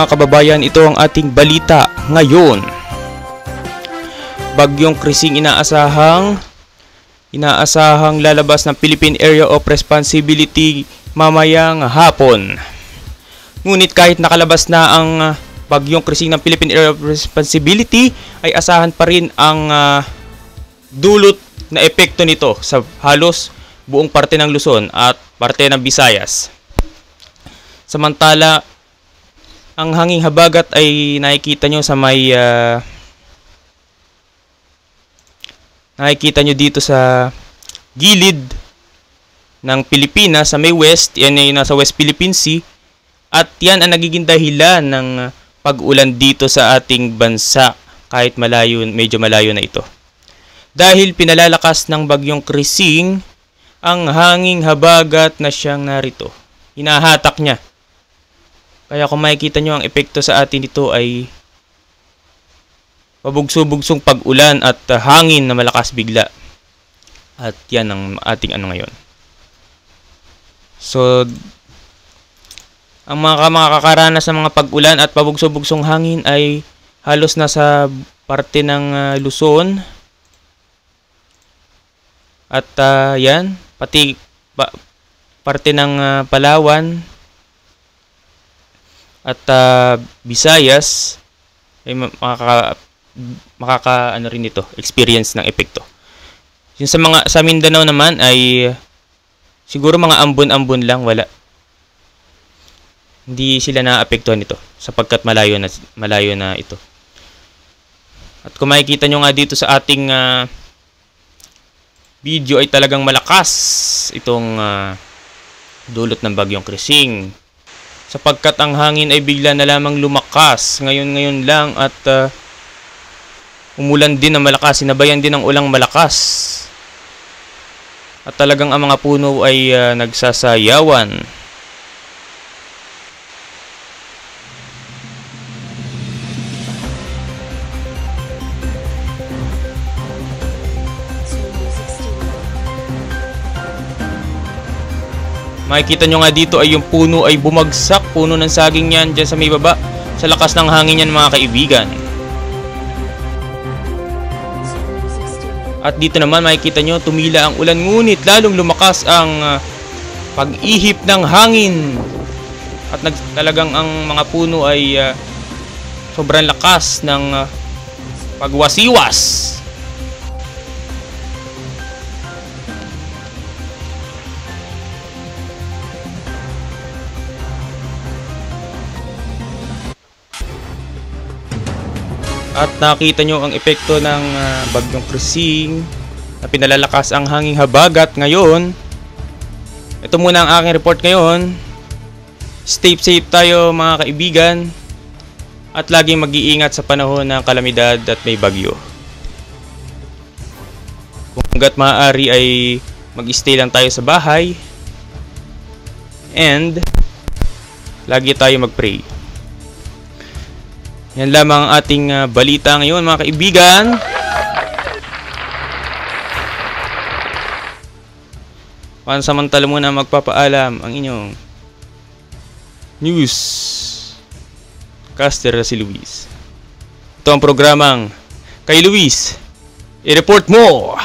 mga kababayan, ito ang ating balita ngayon. Bagyong Krising inaasahang lalabas ng Philippine Area of Responsibility mamayang hapon. Ngunit kahit nakalabas na ang Bagyong Krising ng Philippine Area of Responsibility, ay asahan pa rin ang dulot na epekto nito sa halos buong parte ng Luzon at parte ng Visayas. Samantala, ang hanging habagat ay nakikita nyo sa may nakikita nyo dito sa gilid ng Pilipinas sa may west. Yan ay nasa West Philippine Sea, at yan ang nagiging dahilan ng pag-ulan dito sa ating bansa kahit malayo, medyo malayo na ito. Dahil pinalalakas ng Bagyong Krising ang hanging habagat na siyang narito. Hinahatak niya. Kaya kung makikita nyo, ang epekto sa atin dito ay pabugso-bugsong pag-ulan at hangin na malakas bigla. At yan ang ating ngayon. So, ang mga makakaranas ng mga pag-ulan at pabugso-bugsong hangin ay halos nasa parte ng Luzon. At yan, pati parte ng Palawan at Visayas ay makaka rin ito, experience ng epekto. Yung sa Mindanao naman ay siguro mga ambon-ambon lang, wala. Hindi sila naapektuhan nito sapagkat malayo na ito. At kung makikita nyo nga dito sa ating video ay talagang malakas itong dulot ng Bagyong Krising. Sapagkat ang hangin ay bigla na lamang lumakas ngayon lang at umulan din ng malakas, sinabayan din ng ulang malakas. At talagang ang mga puno ay nagsasayawan. Makikita nyo nga dito ay yung puno ay bumagsak. Puno ng saging yan dyan sa may baba. Sa lakas ng hangin yan, mga kaibigan. At dito naman makikita nyo, tumila ang ulan. Ngunit lalong lumakas ang pag-ihip ng hangin. At talagang ang mga puno ay sobrang lakas ng pagwasiwas. At nakita nyo ang epekto ng Bagyong Krising na pinalalakas ang hanging habagat ngayon. Ito muna ang aking report ngayon. Stay safe tayo, mga kaibigan, at laging mag-iingat sa panahon ng kalamidad at may bagyo. Kung hanggat maaari ay mag-stay lang tayo sa bahay, and lagi tayo mag-pray. Yan lamang ang ating balita ngayon, mga kaibigan. Pansamantala muna magpapaalam ang inyong news caster si Luis. Ito ang programang Kay Luis, i-report mo!